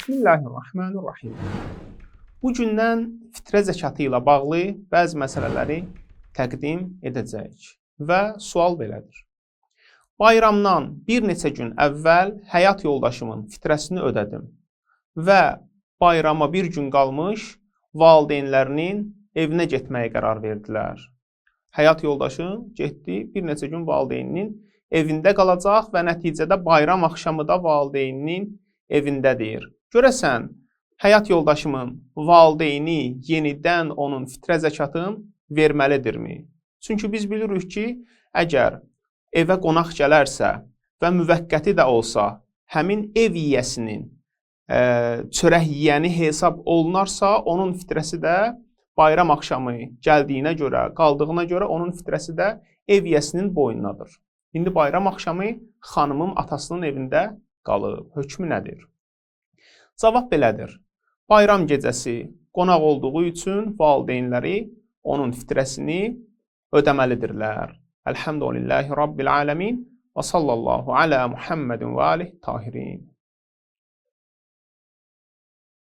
Bismillahirrahmanirrahim. Bu gündən fitrə zəkatı ilə bağlı bəzi məsələləri təqdim edəcəyik və sual belədir. Bayramdan bir neçə gün əvvəl həyat yoldaşımın fitrəsini ödədim və bayrama bir gün qalmış valideynlərinin evinə getməyə qərar verdilər. Həyat yoldaşım getdi, bir neçə gün valideyninin evində qalacaq və nəticədə bayram axşamı da valideyninin evindədir. Görəsən, həyat yoldaşımın valideyni yenidən onun fitrə zəkatını verməlidirmi? Çünki biz bilirik ki, əgər evə qonaq gələrsə və müvəqqəti də olsa, həmin ev yiyəsinin çörək yiyəni hesab olunarsa, onun fitrəsi də bayram axşamı gəldiyinə görə, qaldığına görə onun fitrəsi də ev yiyəsinin boynunadır. İndi bayram axşamı xanımım atasının evində qalıb. Hökmü nədir? Cavab belədir. Bayram gecəsi qonaq olduğu üçün valideynləri onun fitrəsini ödəməlidirlər. Elhamdülillahi Rabbil aləmin və sallallahu alə Muhammedin və alih tahirin.